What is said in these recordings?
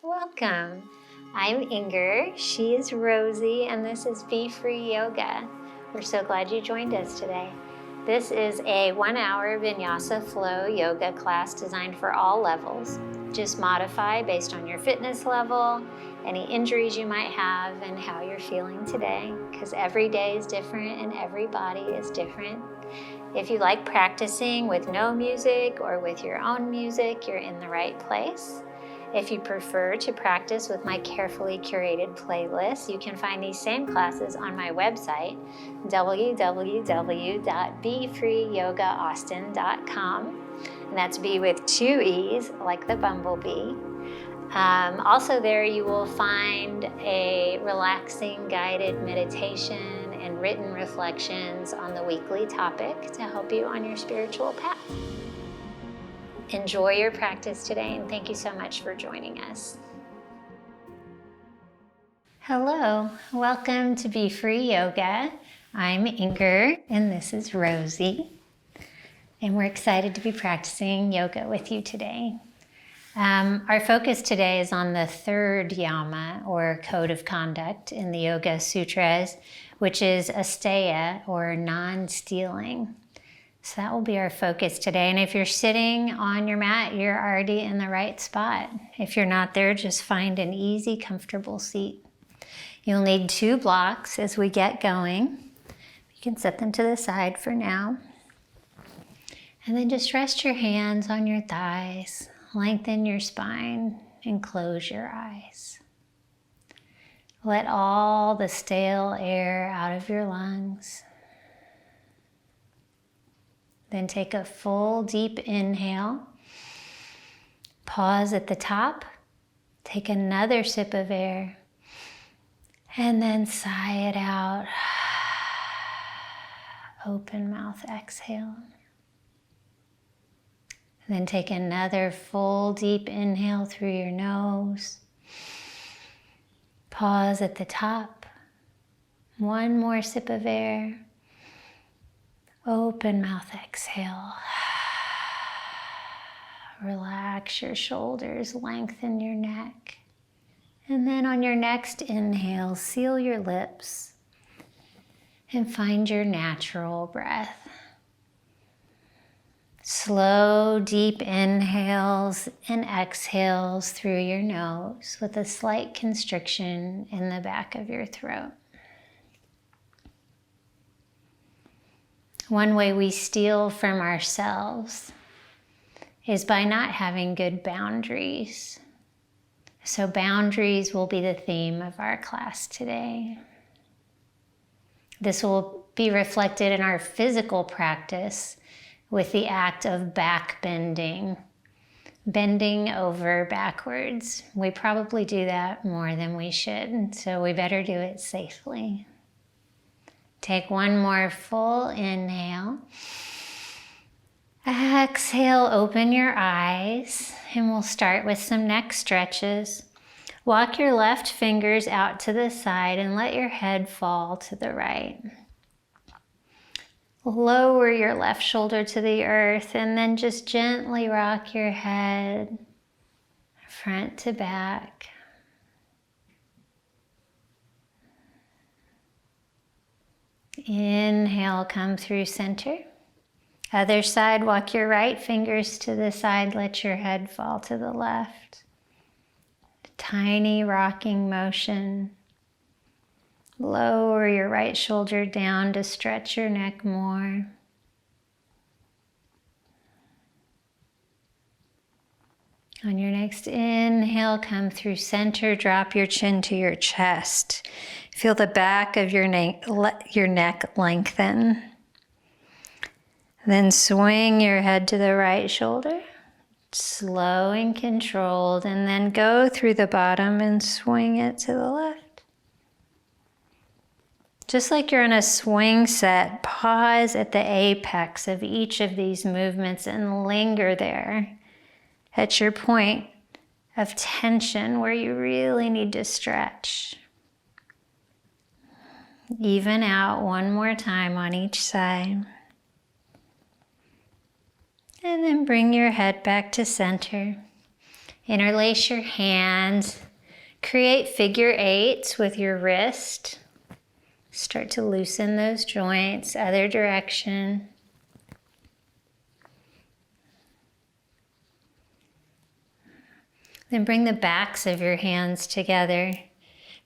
Welcome. I'm Inger, she is Rosie, and this is Be Free Yoga. We're so glad you joined us today. This is a 1-hour Vinyasa Flow Yoga class designed for all levels. Just modify based on your fitness level, any injuries you might have, and how you're feeling today, because every day is different and every body is different. If you like practicing with no music or with your own music, you're in the right place. If you prefer to practice with my carefully curated playlist, you can find these same classes on my website, www.befreeyogaAustin.com. And that's B with 2 E's, like the bumblebee. Also there you will find a relaxing guided meditation and written reflections on the weekly topic to help you on your spiritual path. Enjoy your practice today, and thank you so much for joining us. Hello, welcome to Be Free Yoga. I'm Inger, and this is Rosie, and we're excited to be practicing yoga with you today. Our focus today is on the third yama, or code of conduct, in the Yoga Sutras, which is asteya, or non-stealing. So that will be our focus today. And if you're sitting on your mat, you're already in the right spot. If you're not there, just find an easy, comfortable seat. You'll need 2 blocks as we get going. You can set them to the side for now. And then just rest your hands on your thighs, lengthen your spine, and close your eyes. Let all the stale air out of your lungs. Then take a full deep inhale. Pause at the top. Take another sip of air. And then sigh it out. Open mouth exhale. Then take another full deep inhale through your nose. Pause at the top. One more sip of air. Open mouth exhale. Relax your shoulders, lengthen your neck. And then on your next inhale, seal your lips and find your natural breath. Slow, deep inhales and exhales through your nose with a slight constriction in the back of your throat. One way we steal from ourselves is by not having good boundaries. So boundaries will be the theme of our class today. This will be reflected in our physical practice with the act of back bending, bending over backwards. We probably do that more than we should, so we better do it safely. Take one more full inhale. Exhale, open your eyes, and we'll start with some neck stretches. Walk your left fingers out to the side and let your head fall to the right. Lower your left shoulder to the earth and then just gently rock your head front to back. Inhale, come through center. Other side, walk your right fingers to the side, let your head fall to the left. Tiny rocking motion. Lower your right shoulder down to stretch your neck more. On your next inhale, come through center, drop your chin to your chest. Feel the back of your neck lengthen. Then swing your head to the right shoulder, slow and controlled, and then go through the bottom and swing it to the left. Just like you're in a swing set, pause at the apex of each of these movements and linger there at your point of tension where you really need to stretch. Even out one more time on each side. And then bring your head back to center. Interlace your hands. Create figure eights with your wrist. Start to loosen those joints, other direction. Then bring the backs of your hands together.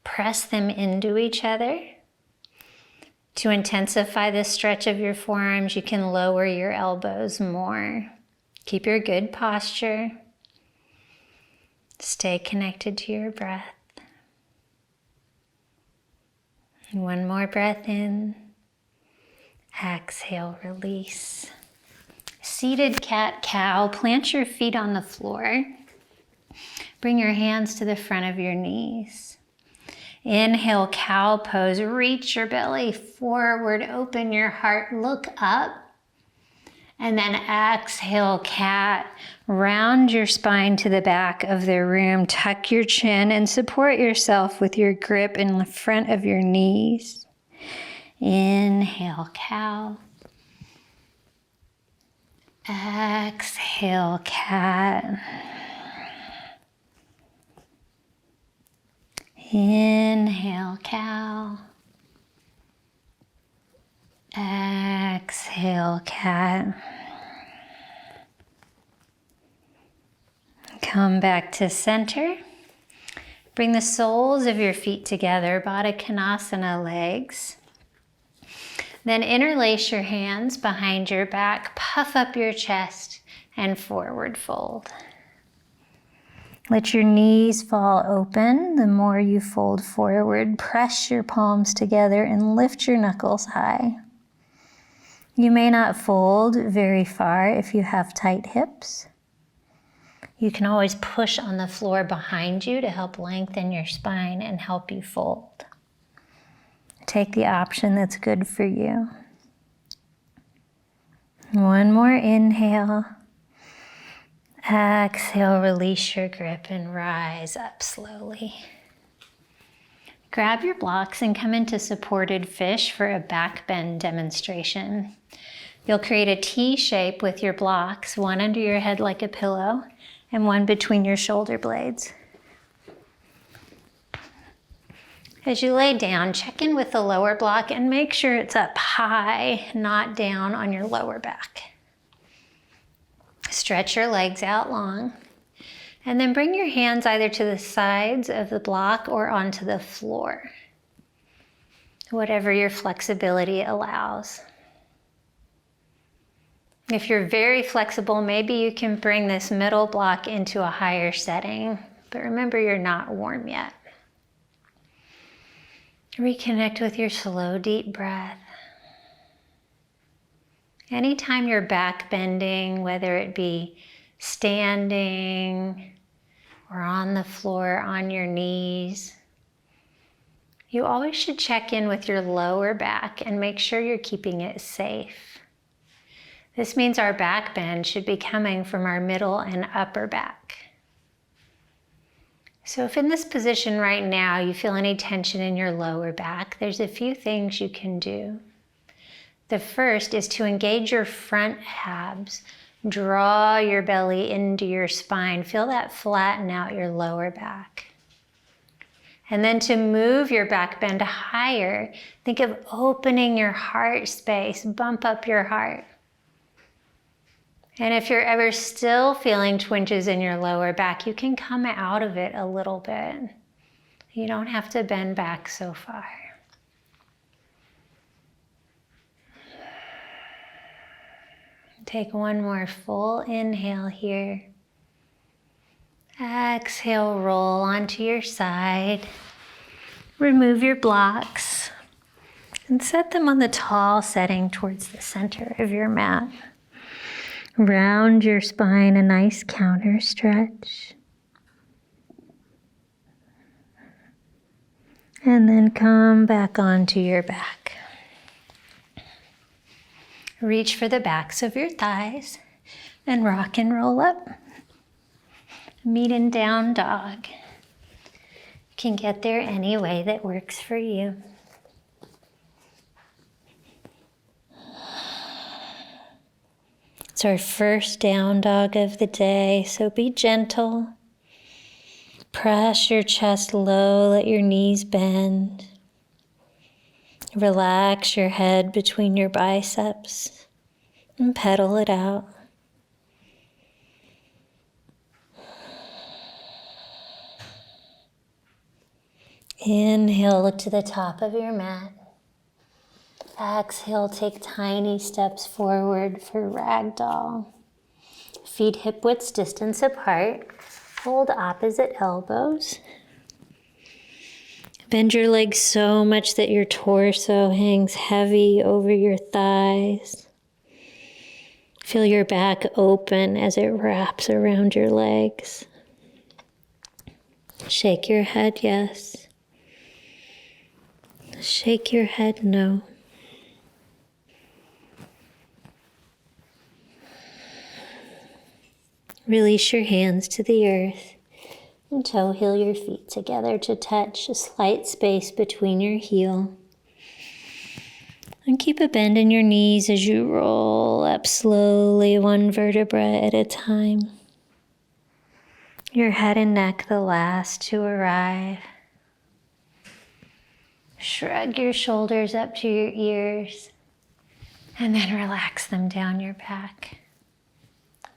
Press them into each other. To intensify the stretch of your forearms, you can lower your elbows more. Keep your good posture. Stay connected to your breath. One more breath in. Exhale, release. Seated cat-cow. Plant your feet on the floor. Bring your hands to the front of your knees. Inhale, cow pose. Reach your belly forward. Open your heart. Look up. And then exhale, cat. Round your spine to the back of the room. Tuck your chin and support yourself with your grip in the front of your knees. Inhale, cow. Exhale, cat. Inhale, cow. Exhale, cat. Come back to center. Bring the soles of your feet together, Baddha Konasana legs. Then interlace your hands behind your back, puff up your chest, and forward fold. Let your knees fall open. The more you fold forward, press your palms together and lift your knuckles high. You may not fold very far if you have tight hips. You can always push on the floor behind you to help lengthen your spine and help you fold. Take the option that's good for you. One more inhale. Exhale, release your grip and rise up slowly. Grab your blocks and come into supported fish for a back bend demonstration. You'll create a T shape with your blocks, one under your head like a pillow and one between your shoulder blades. As you lay down, check in with the lower block and make sure it's up high, not down on your lower back. Stretch your legs out long, and then bring your hands either to the sides of the block or onto the floor, whatever your flexibility allows. If you're very flexible, maybe you can bring this middle block into a higher setting, but remember you're not warm yet. Reconnect with your slow, deep breath. Anytime you're back bending, whether it be standing or on the floor, on your knees, you always should check in with your lower back and make sure you're keeping it safe. This means our back bend should be coming from our middle and upper back. So if in this position right now you feel any tension in your lower back, there's a few things you can do. The first is to engage your front abs. Draw your belly into your spine. Feel that flatten out your lower back. And then to move your back bend higher, think of opening your heart space. Bump up your heart. And if you're ever still feeling twinges in your lower back, you can come out of it a little bit. You don't have to bend back so far. Take one more full inhale here. Exhale, roll onto your side. Remove your blocks and set them on the tall setting towards the center of your mat. Round your spine, a nice counter stretch. And then come back onto your back. Reach for the backs of your thighs and rock and roll up. Meet in down dog. You can get there any way that works for you. It's our first down dog of the day, so be gentle. Press your chest low, let your knees bend. Relax your head between your biceps and pedal it out. Inhale, look to the top of your mat. Exhale, take tiny steps forward for ragdoll. Feet hip width distance apart. Hold opposite elbows. Bend your legs so much that your torso hangs heavy over your thighs. Feel your back open as it wraps around your legs. Shake your head, yes. Shake your head, no. Release your hands to the earth and toe heel your feet together to touch a slight space between your heel. And keep a bend in your knees as you roll up slowly, one vertebra at a time. Your head and neck the last to arrive. Shrug your shoulders up to your ears and then relax them down your back.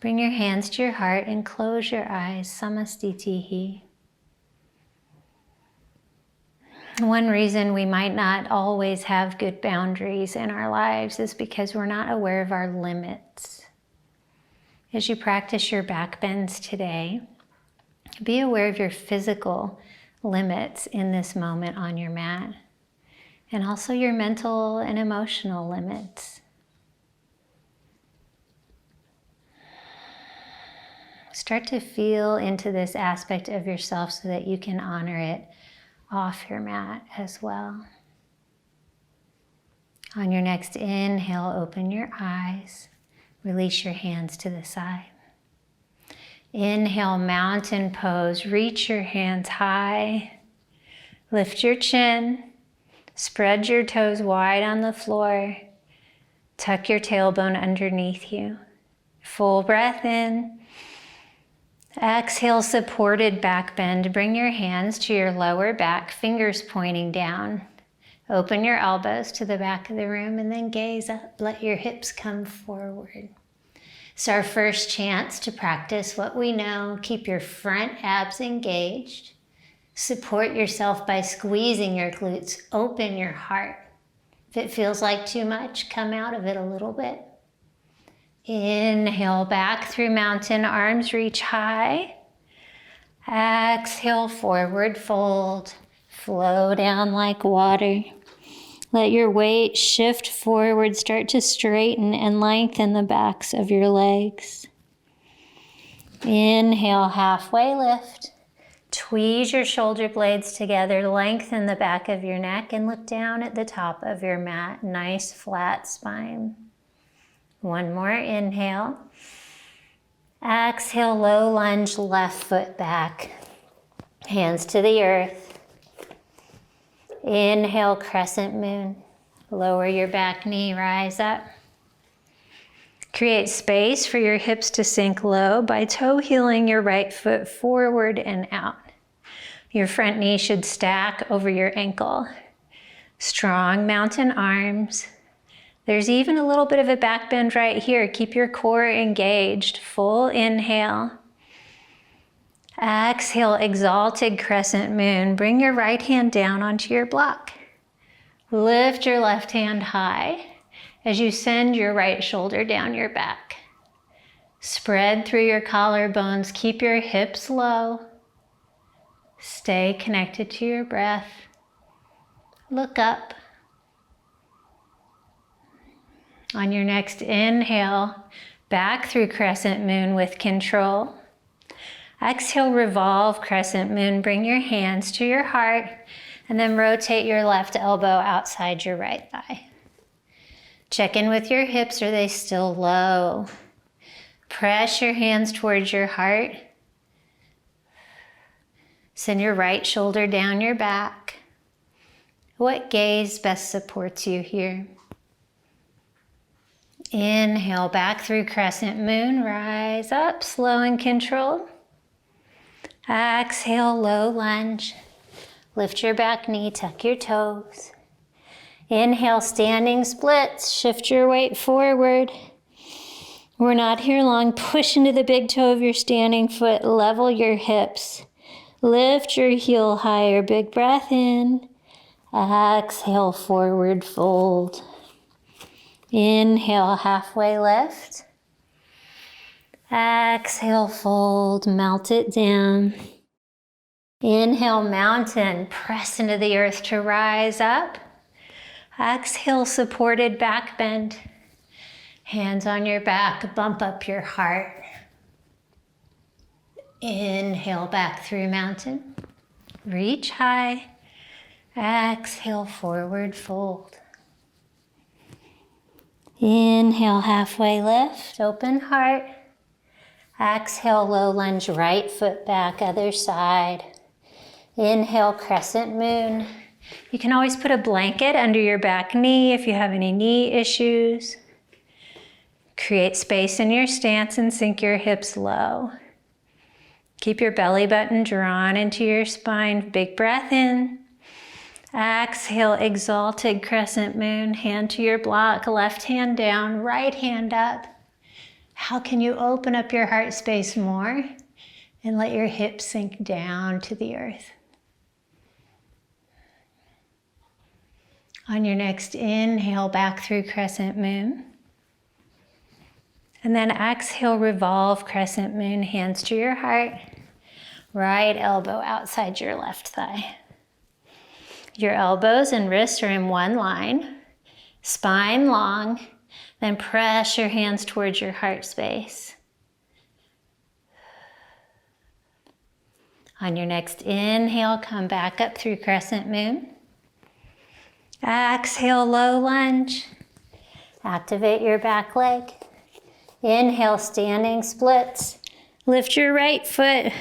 Bring your hands to your heart and close your eyes, Samastitihi. One reason we might not always have good boundaries in our lives is because we're not aware of our limits. As you practice your back bends today, be aware of your physical limits in this moment on your mat, and also your mental and emotional limits. Start to feel into this aspect of yourself so that you can honor it off your mat as well. On your next inhale, open your eyes. Release your hands to the side. Inhale, mountain pose. Reach your hands high. Lift your chin. Spread your toes wide on the floor. Tuck your tailbone underneath you. Full breath in. Exhale, supported back bend. Bring your hands to your lower back, fingers pointing down. Open your elbows to the back of the room and then gaze up. Let your hips come forward. It's our first chance to practice what we know. Keep your front abs engaged. Support yourself by squeezing your glutes. Open your heart. If it feels like too much, come out of it a little bit. Inhale, back through mountain, arms reach high. Exhale, forward fold. Flow down like water. Let your weight shift forward. Start to straighten and lengthen the backs of your legs. Inhale, halfway lift. Tweeze your shoulder blades together. Lengthen the back of your neck and look down at the top of your mat. Nice flat spine. One more inhale. Exhale, low lunge, left foot back. Hands to the earth. Inhale, crescent moon. Lower your back knee, rise up. Create space for your hips to sink low by toe heeling your right foot forward and out. Your front knee should stack over your ankle. Strong mountain arms. There's even a little bit of a back bend right here. Keep your core engaged. Full inhale. Exhale, exalted crescent moon. Bring your right hand down onto your block. Lift your left hand high as you send your right shoulder down your back. Spread through your collarbones. Keep your hips low. Stay connected to your breath. Look up. On your next inhale, back through crescent moon with control. Exhale, revolve crescent moon. Bring your hands to your heart and then rotate your left elbow outside your right thigh. Check in with your hips. Are they still low? Press your hands towards your heart. Send your right shoulder down your back. What gaze best supports you here? Inhale, back through crescent moon, rise up, slow and controlled. Exhale, low lunge. Lift your back knee, tuck your toes. Inhale, standing splits. Shift your weight forward. We're not here long. Push into the big toe of your standing foot. Level your hips. Lift your heel higher. Big breath in. Exhale, forward fold. Inhale, halfway lift. Exhale, fold. Melt it down. Inhale, mountain. Press into the earth to rise up. Exhale, supported back bend. Hands on your back, bump up your heart. Inhale, back through mountain. Reach high. Exhale, forward fold. Inhale, halfway lift, open heart. Exhale, low lunge, right foot back, other side. Inhale, crescent moon. You can always put a blanket under your back knee if you have any knee issues. Create space in your stance and sink your hips low. Keep your belly button drawn into your spine. Big breath in. Exhale, exalted crescent moon. Hand to your block, left hand down, right hand up. How can you open up your heart space more and let your hips sink down to the earth? On your next inhale, back through crescent moon. And then exhale, revolve crescent moon, hands to your heart. Right elbow outside your left thigh. Your elbows and wrists are in one line. Spine long. Then press your hands towards your heart space. On your next inhale, come back up through crescent moon. Exhale, low lunge. Activate your back leg. Inhale, standing splits. Lift your right foot.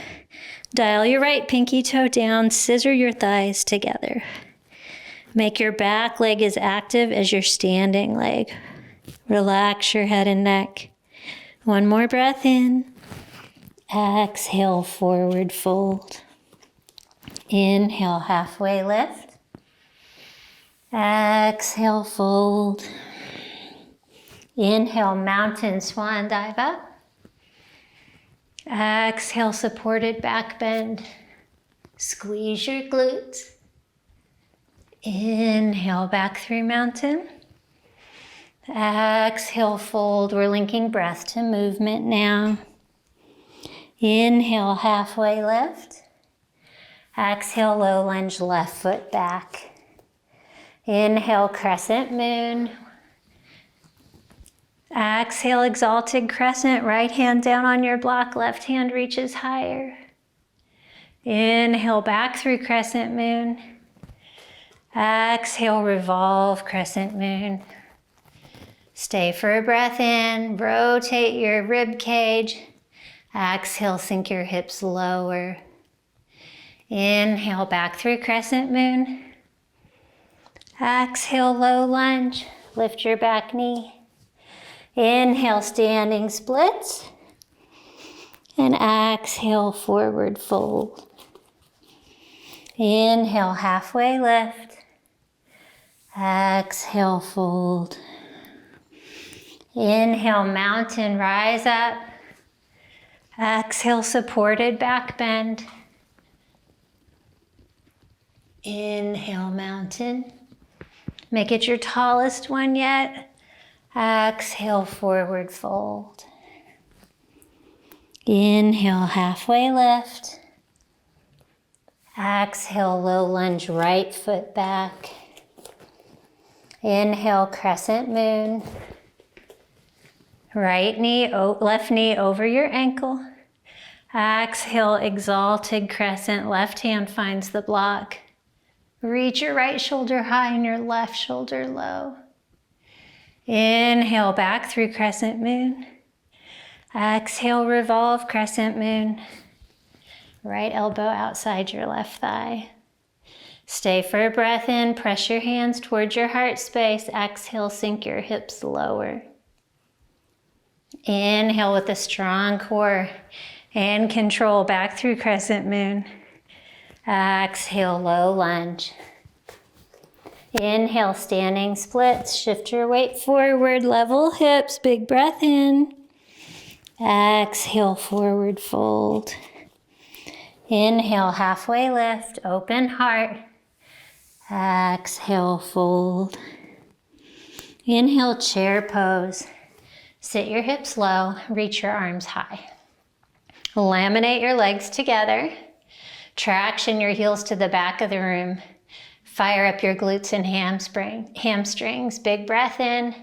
Dial your right pinky toe down. Scissor your thighs together. Make your back leg as active as your standing leg. Relax your head and neck. One more breath in. Exhale, forward fold. Inhale, halfway lift. Exhale, fold. Inhale, mountain swan dive up. Exhale, supported back bend. Squeeze your glutes. Inhale, back through mountain. Exhale, fold. We're linking breath to movement now. Inhale, halfway lift. Exhale, low lunge, left foot back. Inhale, crescent moon. Exhale, exalted crescent. Right hand down on your block, left hand reaches higher. Inhale, back through crescent moon. Exhale, revolve crescent moon. Stay for a breath in. Rotate your rib cage. Exhale, sink your hips lower. Inhale, back through crescent moon. Exhale, low lunge. Lift your back knee. Inhale, standing splits. And exhale, forward fold. Inhale, halfway lift. Exhale, fold. Inhale, mountain, rise up. Exhale, supported back bend. Inhale, mountain. Make it your tallest one yet. Exhale, forward fold. Inhale, halfway lift. Exhale, low lunge, right foot back. Inhale, crescent moon. Right knee, left knee over your ankle. Exhale, exalted crescent. Left hand finds the block. Reach your right shoulder high and your left shoulder low. Inhale, back through crescent moon. Exhale, revolve crescent moon. Right elbow outside your left thigh. Stay for a breath in. Press your hands towards your heart space. Exhale, sink your hips lower. Inhale with a strong core. And control back through crescent moon. Exhale, low lunge. Inhale, standing splits. Shift your weight forward, level hips, big breath in. Exhale, forward fold. Inhale, halfway lift, open heart. Exhale, fold. Inhale, chair pose. Sit your hips low, reach your arms high. Laminate your legs together. Traction your heels to the back of the room. Fire up your glutes and hamstrings. Big breath in.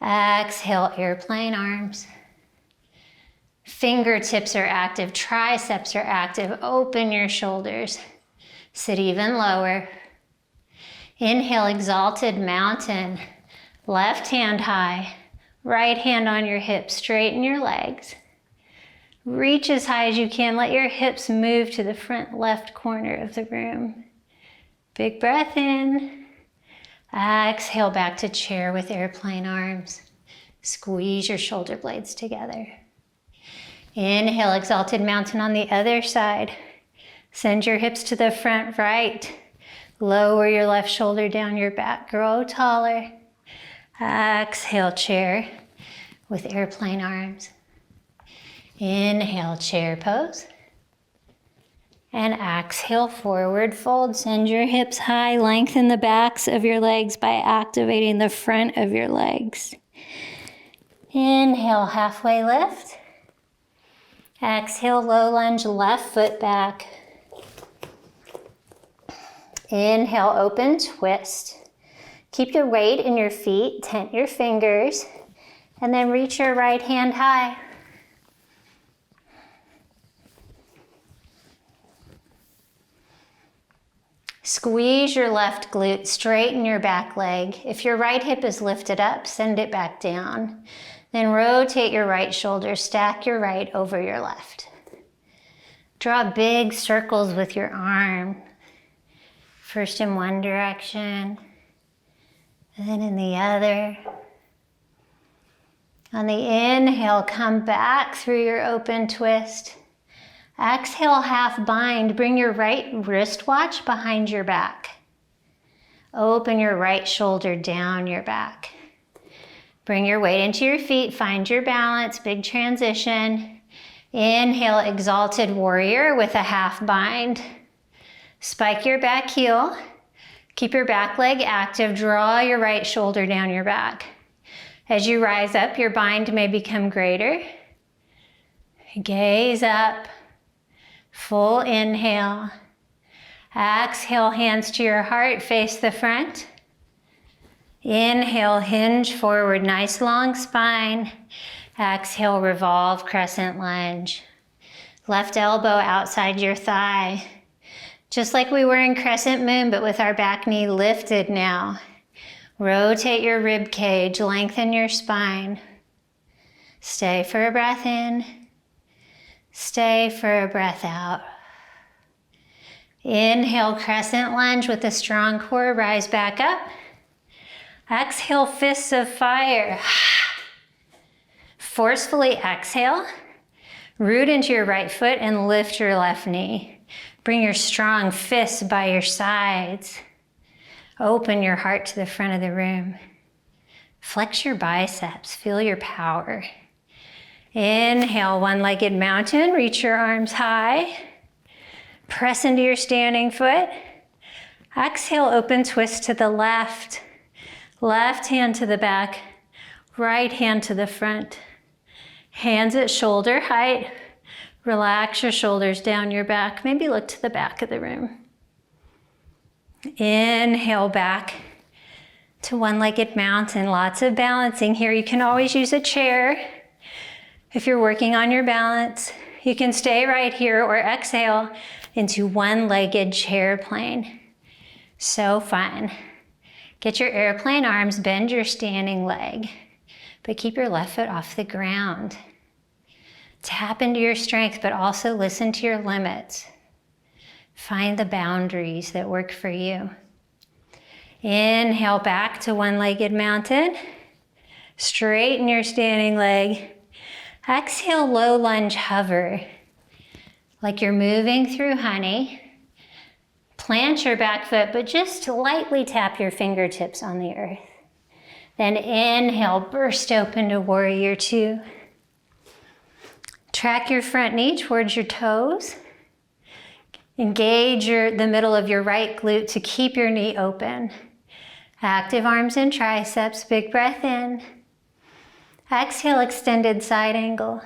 Exhale, airplane arms. Fingertips are active, triceps are active. Open your shoulders. Sit even lower. Inhale, exalted mountain. Left hand high. Right hand on your hips. Straighten your legs. Reach as high as you can. Let your hips move to the front left corner of the room. Big breath in. Exhale, back to chair with airplane arms. Squeeze your shoulder blades together. Inhale, exalted mountain on the other side. Send your hips to the front right. Lower your left shoulder down your back. Grow taller. Exhale, chair with airplane arms. Inhale, chair pose. And exhale, forward fold. Send your hips high. Lengthen the backs of your legs by activating the front of your legs. Inhale, halfway lift. Exhale, low lunge, left foot back. Inhale, open twist. Keep your weight in your feet, tent your fingers, and then reach your right hand high. Squeeze your left glute, straighten your back leg. If your right hip is lifted up, send it back down. Then rotate your right shoulder, stack your right over your left. Draw big circles with your arm. First in one direction, and then in the other. On the inhale, come back through your open twist. Exhale, half bind. Bring your right wristwatch behind your back. Open your right shoulder down your back. Bring your weight into your feet. Find your balance. Big transition. Inhale, exalted warrior with a half bind. Spike your back heel. Keep your back leg active. Draw your right shoulder down your back. As you rise up, your bind may become greater. Gaze up. Full inhale. Exhale, hands to your heart, face the front. Inhale, hinge forward, nice long spine. Exhale, revolve, crescent lunge. Left elbow outside your thigh. Just like we were in crescent moon, but with our back knee lifted now. Rotate your rib cage, lengthen your spine. Stay for a breath in. Stay for a breath out. Inhale, crescent lunge with a strong core, rise back up. Exhale, fists of fire. Forcefully exhale, root into your right foot and lift your left knee. Bring your strong fists by your sides. Open your heart to the front of the room. Flex your biceps, feel your power. Inhale, one-legged mountain, reach your arms high. Press into your standing foot. Exhale, open twist to the left. Left hand to the back, right hand to the front. Hands at shoulder height. Relax your shoulders down your back. Maybe look to the back of the room. Inhale back to one-legged mountain. Lots of balancing here. You can always use a chair. If you're working on your balance, you can stay right here or exhale into one-legged chair plane. So fun. Get your airplane arms, bend your standing leg, but keep your left foot off the ground. Tap into your strength, but also listen to your limits. Find the boundaries that work for you. Inhale back to one-legged mountain. Straighten your standing leg. Exhale, low lunge hover, like you're moving through honey. Plant your back foot, but just lightly tap your fingertips on the earth. Then inhale, burst open to warrior two. Track your front knee towards your toes. Engage the middle of your right glute to keep your knee open. Active arms and triceps, big breath in. Exhale, extended side angle.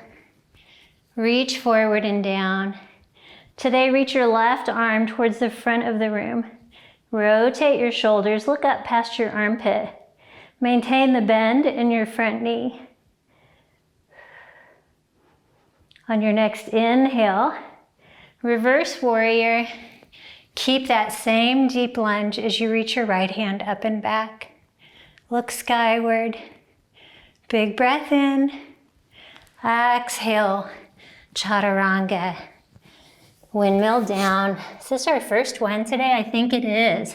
Reach forward and down. Today, reach your left arm towards the front of the room. Rotate your shoulders, look up past your armpit. Maintain the bend in your front knee. On your next inhale, reverse warrior. Keep that same deep lunge as you reach your right hand up and back. Look skyward. Big breath in. Exhale, chaturanga. Windmill down. Is this our first one today? I think it is.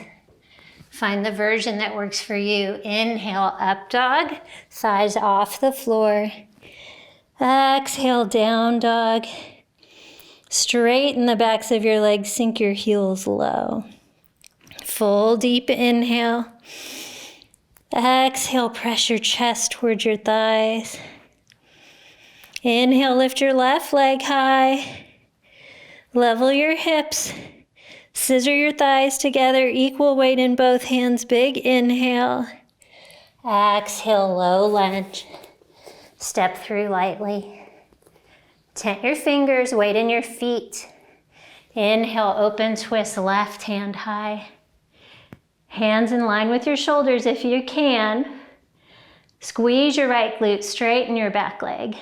Find the version that works for you. Inhale, up dog, thighs off the floor. Exhale, down dog. Straighten the backs of your legs, sink your heels low. Full deep inhale. Exhale, press your chest towards your thighs. Inhale, lift your left leg high. Level your hips. Scissor your thighs together, equal weight in both hands. Big inhale. Exhale, low lunge. Step through lightly. Tent your fingers, weight in your feet. Inhale, open twist, left hand high. Hands in line with your shoulders if you can. Squeeze your right glute, straighten your back leg.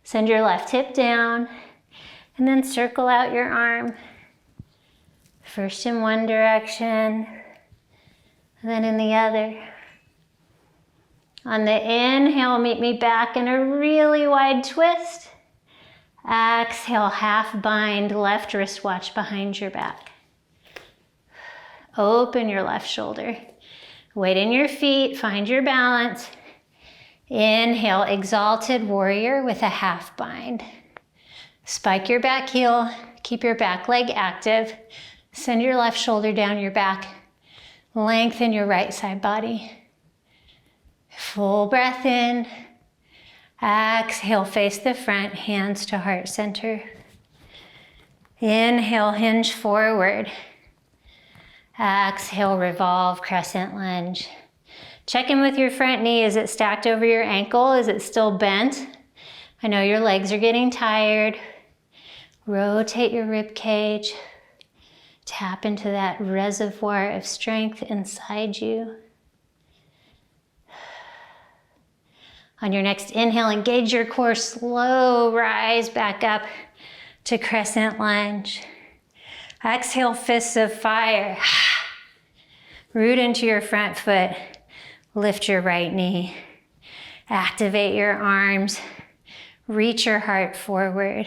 Send your left hip down. And then circle out your arm. First in one direction, then in the other. On the inhale, meet me back in a really wide twist. Exhale, half bind, left wrist watch behind your back. Open your left shoulder. Weight in your feet, find your balance. Inhale, exalted warrior with a half bind. Spike your back heel, keep your back leg active. Send your left shoulder down your back. Lengthen your right side body. Full breath in. Exhale, face the front, hands to heart center. Inhale, hinge forward. Exhale, revolve, crescent lunge. Check in with your front knee. Is it stacked over your ankle? Is it still bent? I know your legs are getting tired. Rotate your rib cage. Tap into that reservoir of strength inside you. On your next inhale, engage your core, slow rise back up to crescent lunge. Exhale, fists of fire. Root into your front foot. Lift your right knee. Activate your arms. Reach your heart forward.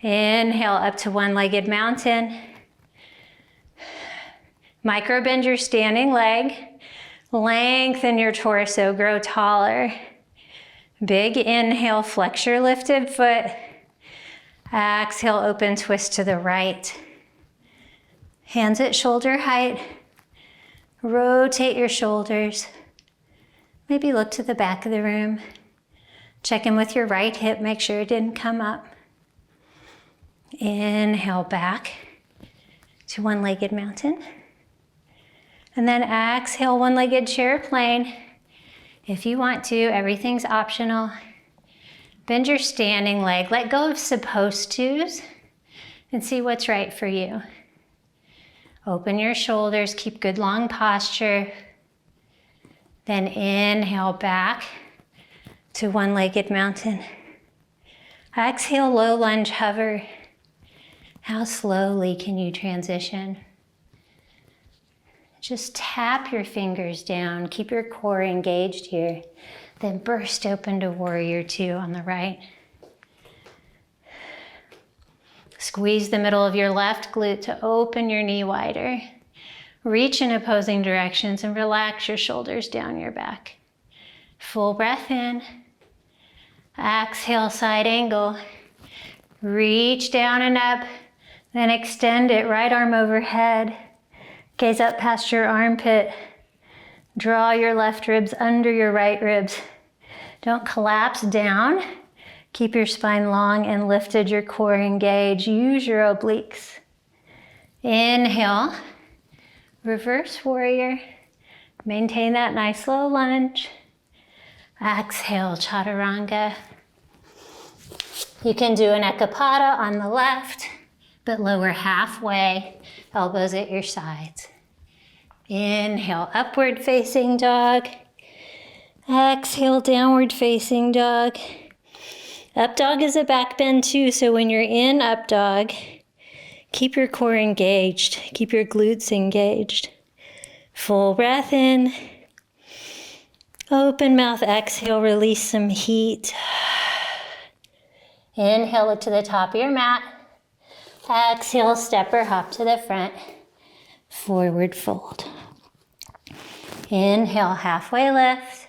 Inhale up to one-legged mountain. Micro bend your standing leg. Lengthen your torso, grow taller. Big inhale, flex your lifted foot. Exhale, open twist to the right. Hands at shoulder height. Rotate your shoulders. Maybe look to the back of the room. Check in with your right hip, make sure it didn't come up. Inhale back to one-legged mountain. And then exhale, one-legged chair plane. If you want to, everything's optional. Bend your standing leg, let go of supposed tos, and see what's right for you. Open your shoulders, keep good long posture. Then inhale back to one-legged mountain. Exhale, low lunge hover. How slowly can you transition? Just tap your fingers down, keep your core engaged here. Then burst open to warrior two on the right. Squeeze the middle of your left glute to open your knee wider. Reach in opposing directions and relax your shoulders down your back. Full breath in. Exhale, side angle. Reach down and up, then extend it, right arm overhead. Gaze up past your armpit. Draw your left ribs under your right ribs. Don't collapse down. Keep your spine long and lifted, your core engaged. Use your obliques. Inhale, reverse warrior. Maintain that nice low lunge. Exhale, chaturanga. You can do an ekapada on the left, but lower halfway, elbows at your sides. Inhale, upward facing dog. Exhale, downward facing dog. Up dog is a back bend too, so when you're in up dog, keep your core engaged, keep your glutes engaged. Full breath in. Open mouth, exhale, release some heat. Inhale, look to the top of your mat. Exhale, step or hop to the front. Forward fold. Inhale, halfway lift.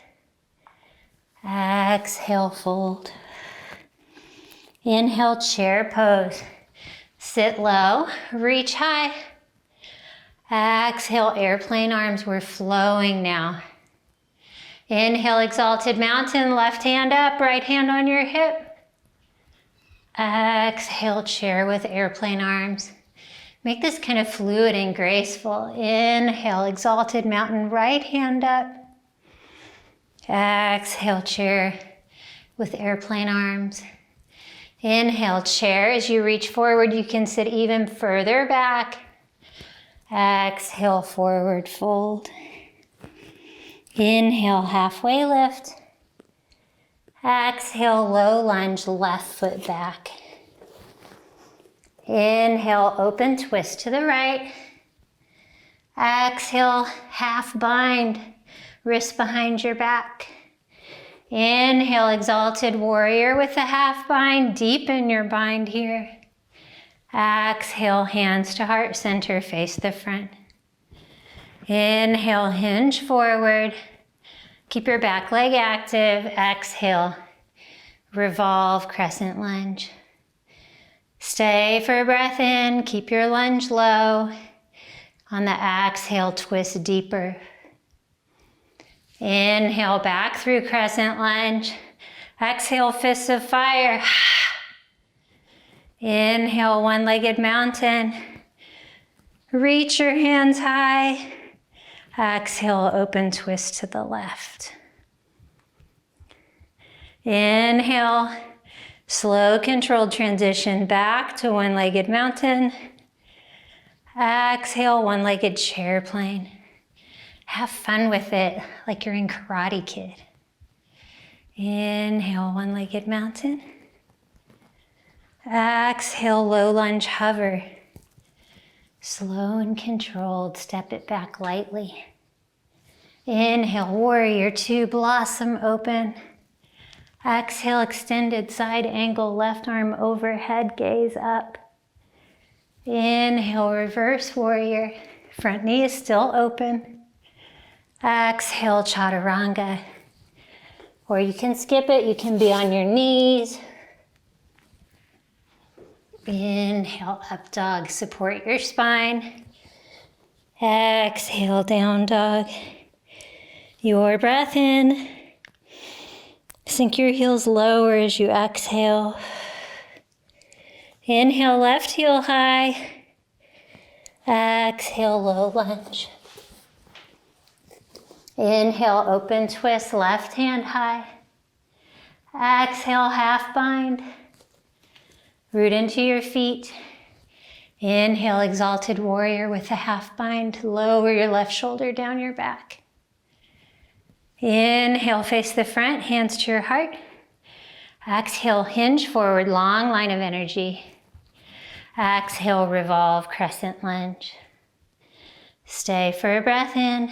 Exhale, fold. Inhale, chair pose. Sit low, reach high. Exhale, airplane arms, we're flowing now. Inhale, exalted mountain, left hand up, right hand on your hip. Exhale, chair with airplane arms. Make this kind of fluid and graceful. Inhale, exalted mountain, right hand up. Exhale, chair with airplane arms. Inhale, chair. As you reach forward, you can sit even further back. Exhale, forward fold. Inhale, halfway lift. Exhale, low lunge, left foot back. Inhale, open twist to the right. Exhale, half bind, wrist behind your back. Inhale, exalted warrior with a half bind. Deepen your bind here. Exhale, hands to heart center, face the front. Inhale, hinge forward. Keep your back leg active. Exhale, revolve, crescent lunge. Stay for a breath in. Keep your lunge low. On the exhale, twist deeper. Inhale, back through crescent lunge. Exhale, fists of fire. Inhale, one-legged mountain. Reach your hands high. Exhale, open twist to the left. Inhale, slow controlled transition back to one-legged mountain. Exhale, one-legged chair plane. Have fun with it like you're in Karate Kid. Inhale, one-legged mountain. Exhale, low lunge hover. Slow and controlled, step it back lightly. Inhale, warrior two, blossom open. Exhale, extended side angle, left arm overhead, gaze up. Inhale, reverse warrior. Front knee is still open. Exhale, chaturanga. Or you can skip it, you can be on your knees. Inhale, up dog, support your spine. Exhale, down dog. Your breath in. Sink your heels lower as you exhale. Inhale, left heel high. Exhale, low lunge. Inhale, open twist, left hand high. Exhale, half bind. Root into your feet. Inhale, exalted warrior with a half bind. Lower your left shoulder down your back. Inhale, face the front, hands to your heart. Exhale, hinge forward, long line of energy. Exhale, revolve, crescent lunge. Stay for a breath in.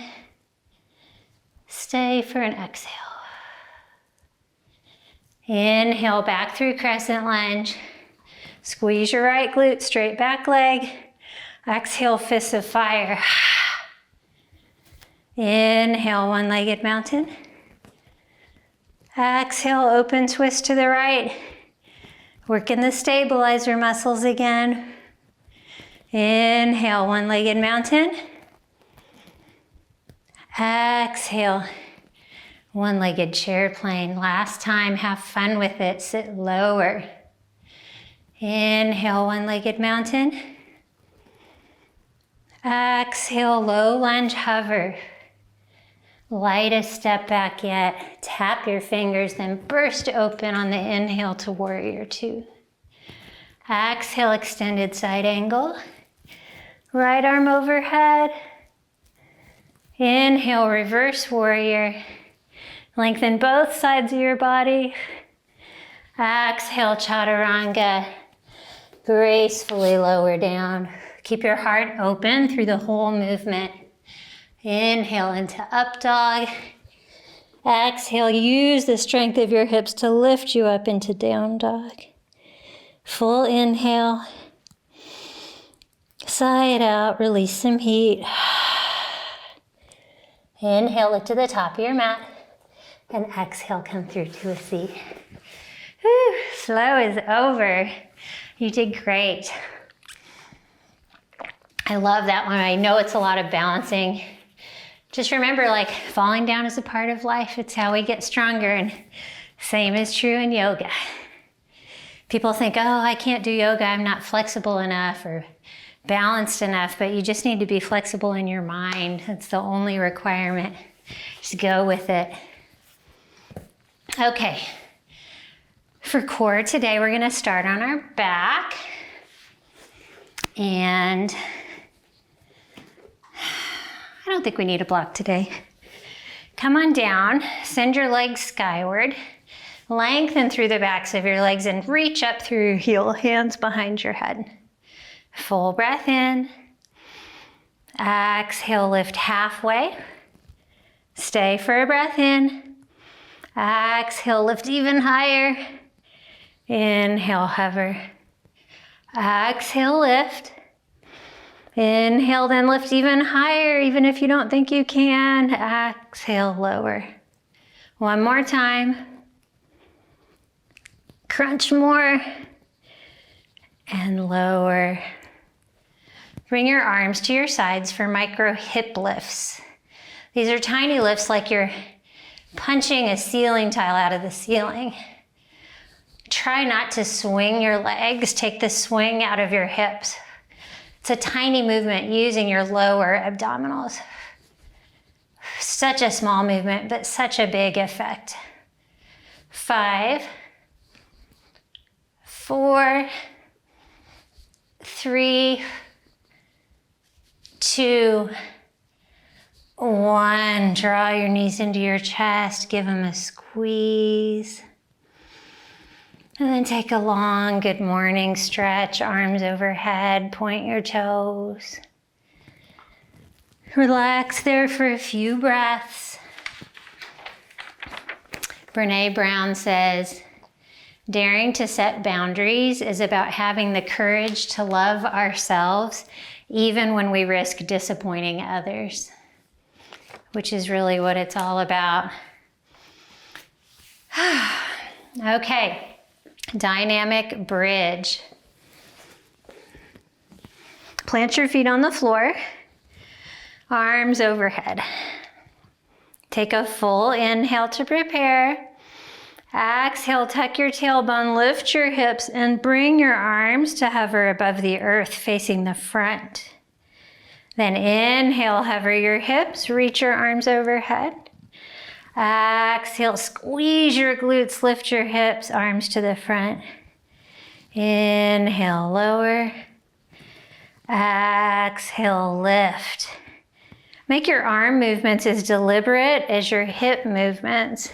Stay for an exhale. Inhale, back through crescent lunge. Squeeze your right glute, straight back leg. Exhale, fists of fire. Inhale, one-legged mountain. Exhale, open twist to the right. Working the stabilizer muscles again. Inhale, one-legged mountain. Exhale, one-legged chair plane. Last time, have fun with it. Sit lower. Inhale, one-legged mountain. Exhale, low lunge hover. Lightest step back yet. Tap your fingers, then burst open on the inhale to warrior two. Exhale, extended side angle. Right arm overhead. Inhale, reverse warrior. Lengthen both sides of your body. Exhale, chaturanga. Gracefully lower down. Keep your heart open through the whole movement. Inhale into up dog. Exhale, use the strength of your hips to lift you up into down dog. Full inhale. Sigh it out, release some heat. Inhale, lift to the top of your mat. And exhale, come through to a seat. Whew, slow is over. You did great. I love that one. I know it's a lot of balancing. Just remember, like, falling down is a part of life. It's how we get stronger, and same is true in yoga. People think, oh, I can't do yoga. I'm not flexible enough or balanced enough, but you just need to be flexible in your mind. That's the only requirement. Just go with it. Okay. For core today, we're gonna start on our back. And I don't think we need a block today. Come on down, send your legs skyward, lengthen through the backs of your legs and reach up through your heel, hands behind your head. Full breath in. Exhale, lift halfway. Stay for a breath in. Exhale, lift even higher. Inhale, hover. Exhale, lift. Inhale, then lift even higher, even if you don't think you can. Exhale, lower. One more time. Crunch more. And lower. Bring your arms to your sides for micro hip lifts. These are tiny lifts like you're punching a ceiling tile out of the ceiling. Try not to swing your legs. Take the swing out of your hips. It's a tiny movement using your lower abdominals. Such a small movement, but such a big effect. 5, 4, 3, 2, 1. Draw your knees into your chest. Give them a squeeze. And then take a long good morning stretch, arms overhead, point your toes. Relax there for a few breaths. Brene Brown says, daring to set boundaries is about having the courage to love ourselves even when we risk disappointing others, which is really what it's all about. Okay. Dynamic bridge. Plant your feet on the floor, arms overhead. Take a full inhale to prepare. Exhale, tuck your tailbone, lift your hips, and bring your arms to hover above the earth, facing the front. Then inhale, hover your hips, reach your arms overhead. Exhale, squeeze your glutes, lift your hips, arms to the front. Inhale, lower. Exhale, lift. Make your arm movements as deliberate as your hip movements.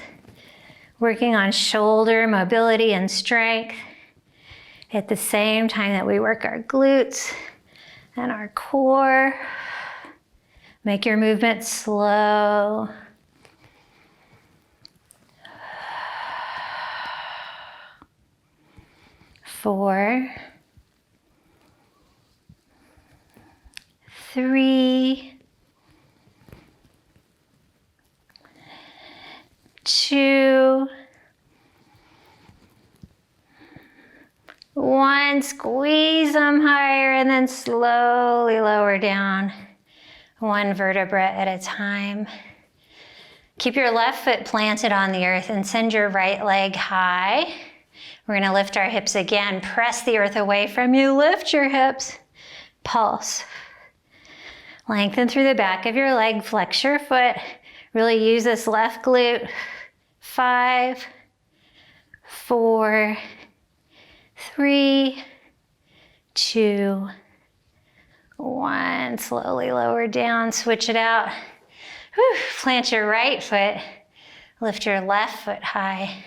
Working on shoulder mobility and strength at the same time that we work our glutes and our core. Make your movement slow. 4, 3, 2, in, squeeze them higher, and then slowly lower down, one vertebra at a time. Keep your left foot planted on the earth and send your right leg high. We're going to lift our hips again. Press the earth away from you. Lift your hips. Pulse. Lengthen through the back of your leg. Flex your foot. Really use this left glute. 5, 4, 3, 2, 1. Slowly lower down. Switch it out. Whew. Plant your right foot. Lift your left foot high.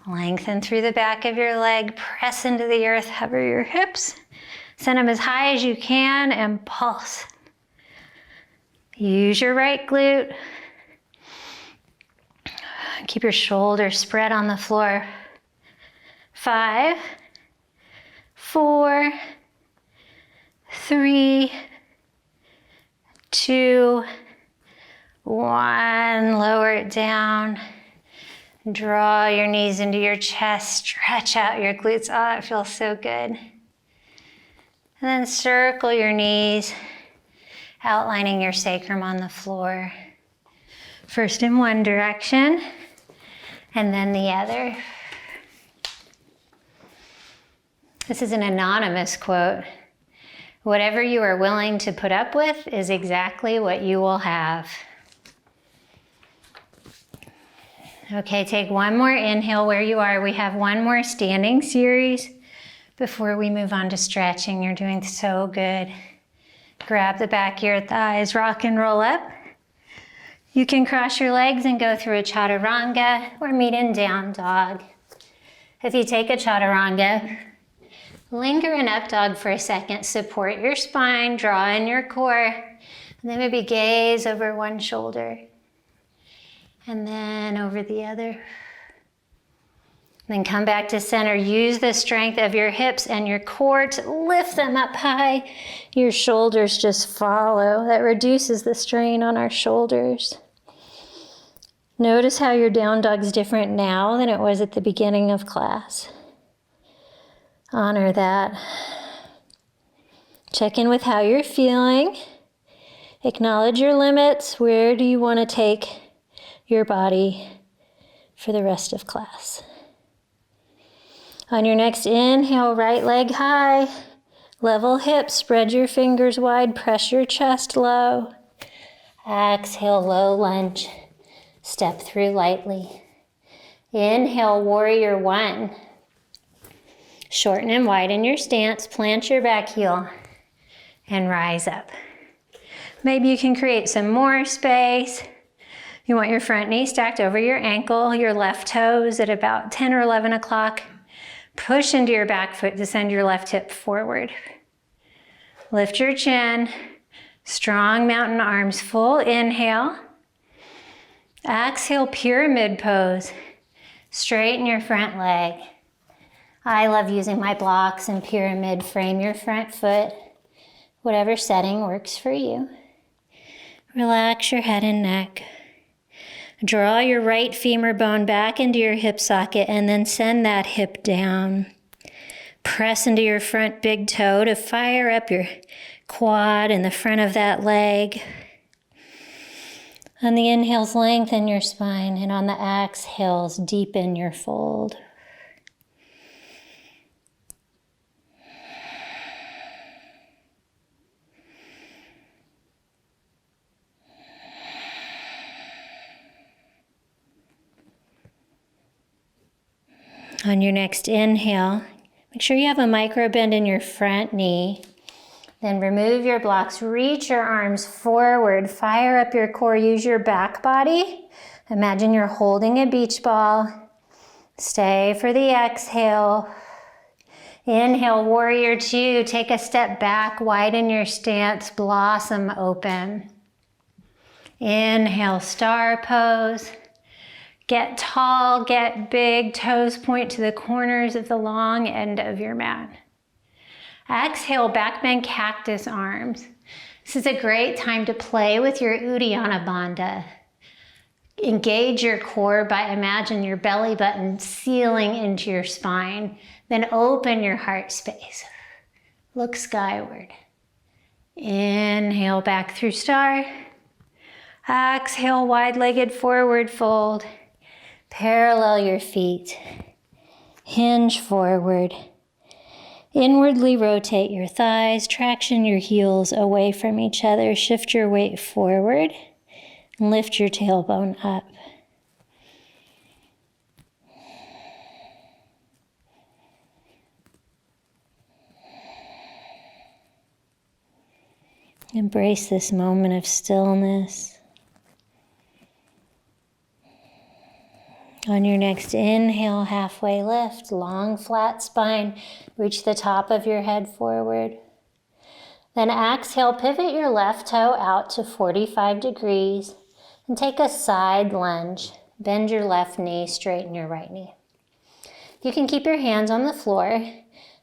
Lengthen through the back of your leg. Press into the earth. Hover your hips. Send them as high as you can and pulse. Use your right glute. Keep your shoulders spread on the floor. 5, 4, 3, 2, 1. Lower it down. Draw your knees into your chest. Stretch out your glutes. Oh, that feels so good. And then circle your knees, outlining your sacrum on the floor. First in one direction, and then the other. This is an anonymous quote. Whatever you are willing to put up with is exactly what you will have. Okay, take one more inhale where you are. We have one more standing series before we move on to stretching. You're doing so good. Grab the back of your thighs, rock and roll up. You can cross your legs and go through a chaturanga or meet in down dog. If you take a chaturanga, linger in up dog for a second. Support your spine, draw in your core, and then maybe gaze over one shoulder. And then over the other. Then come back to center. Use the strength of your hips and your core to lift them up high. Your shoulders just follow. That reduces the strain on our shoulders. Notice how your down dog is different now than it was at the beginning of class. Honor that. Check in with how you're feeling. Acknowledge your limits. Where do you want to take your body for the rest of class? On your next inhale, right leg high, level hips, spread your fingers wide, press your chest low. Exhale, low lunge, step through lightly. Inhale, warrior one. Shorten and widen your stance, plant your back heel, and rise up. Maybe you can create some more space. You want your front knee stacked over your ankle, your left toes at about 10 or 11 o'clock. Push into your back foot to send your left hip forward. Lift your chin, strong mountain arms, full inhale. Exhale, pyramid pose. Straighten your front leg. I love using my blocks and pyramid. Frame your front foot. Whatever setting works for you. Relax your head and neck. Draw your right femur bone back into your hip socket and then send that hip down. Press into your front big toe to fire up your quad in the front of that leg. On the inhales, lengthen your spine, and on the exhales, deepen your fold. On your next inhale, make sure you have a micro bend in your front knee. Then remove your blocks, reach your arms forward, fire up your core, use your back body. Imagine you're holding a beach ball. Stay for the exhale. Inhale, warrior two, take a step back, widen your stance, blossom open. Inhale, star pose. Get tall, get big, toes point to the corners of the long end of your mat. Exhale, back bend cactus arms. This is a great time to play with your Uddiyana Bandha. Engage your core by imagine your belly button sealing into your spine. Then open your heart space. Look skyward. Inhale back through star. Exhale, wide-legged forward fold. Parallel your feet. Hinge forward. Inwardly rotate your thighs. Traction your heels away from each other. Shift your weight forward. Lift your tailbone up. Embrace this moment of stillness. On your next inhale, halfway lift, long flat spine. Reach the top of your head forward. Then exhale, pivot your left toe out to 45 degrees and take a side lunge. Bend your left knee, straighten your right knee. You can keep your hands on the floor.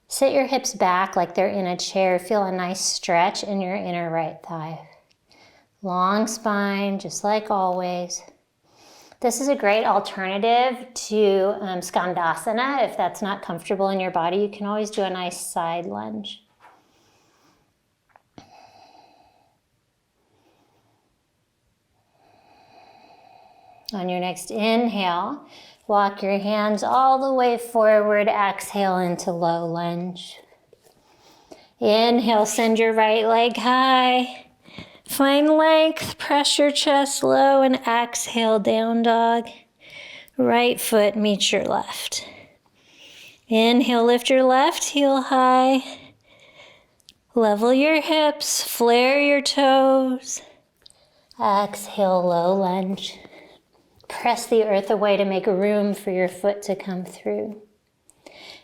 Sit your hips back like they're in a chair. Feel a nice stretch in your inner right thigh. Long spine, just like always. This is a great alternative to Skandasana. If that's not comfortable in your body, you can always do a nice side lunge. On your next inhale, walk your hands all the way forward. Exhale into low lunge. Inhale, send your right leg high. Find length, press your chest low, and exhale, down dog. Right foot meets your left. Inhale, lift your left heel high. Level your hips, flare your toes. Exhale, low lunge. Press the earth away to make room for your foot to come through.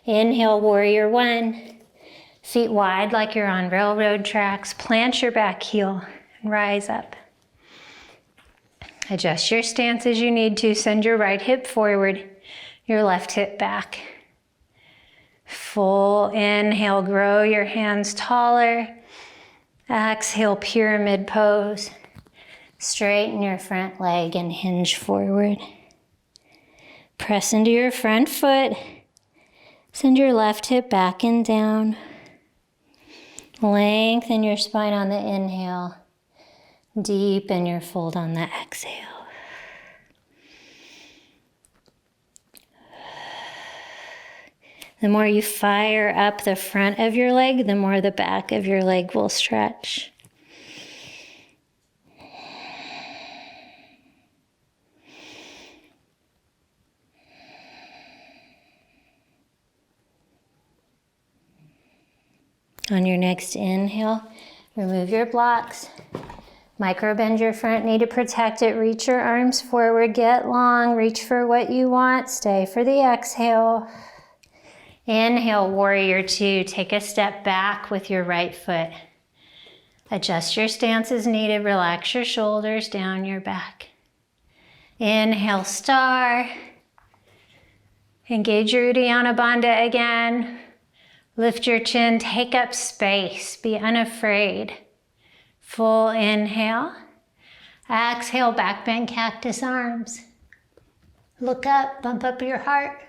Inhale, warrior one. Feet wide like you're on railroad tracks. Plant your back heel and rise up. Adjust your stance as you need to. Send your right hip forward, your left hip back. Full inhale, grow your hands taller. Exhale, pyramid pose. Straighten your front leg and hinge forward. Press into your front foot. Send your left hip back and down. Lengthen your spine on the inhale. Deepen your fold on the exhale. The more you fire up the front of your leg, the more the back of your leg will stretch. On your next inhale, remove your blocks. Micro bend your front knee to protect it. Reach your arms forward, get long, reach for what you want. Stay for the exhale. Inhale, warrior two. Take a step back with your right foot. Adjust your stance as needed. Relax your shoulders down your back. Inhale, star. Engage your Uddiyana Bandha again. Lift your chin, take up space, be unafraid. Full inhale. Exhale, back bend cactus arms. Look up, bump up your heart.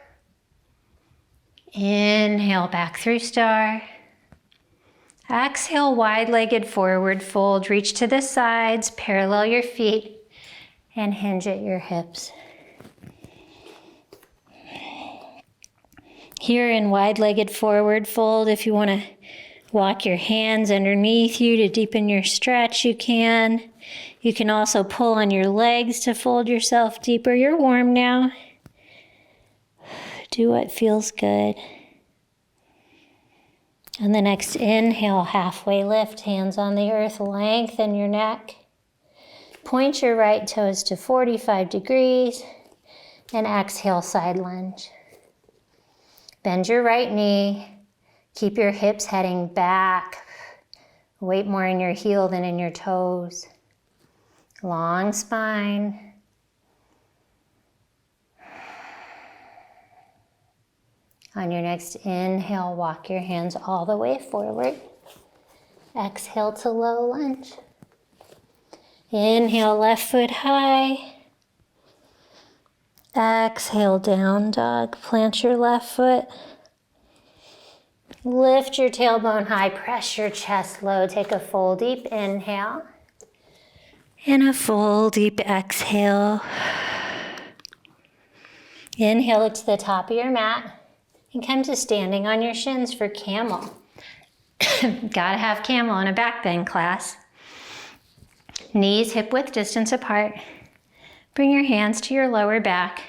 Inhale, back through star. Exhale, wide-legged forward fold. Reach to the sides, parallel your feet, and hinge at your hips. Here in wide-legged forward fold, if you want to walk your hands underneath you to deepen your stretch, you can. You can also pull on your legs to fold yourself deeper. You're warm now. Do what feels good. On the next inhale, halfway lift, hands on the earth, lengthen your neck. Point your right toes to 45 degrees and exhale, side lunge. Bend your right knee. Keep your hips heading back. Weight more in your heel than in your toes. Long spine. On your next inhale, walk your hands all the way forward. Exhale to low lunge. Inhale, left foot high. Exhale, down dog. Plant your left foot. Lift your tailbone high, press your chest low. Take a full deep inhale and a full deep exhale. Inhale it to the top of your mat and come to standing on your shins for camel. Gotta have camel in a back bend class. Knees hip width distance apart. Bring your hands to your lower back.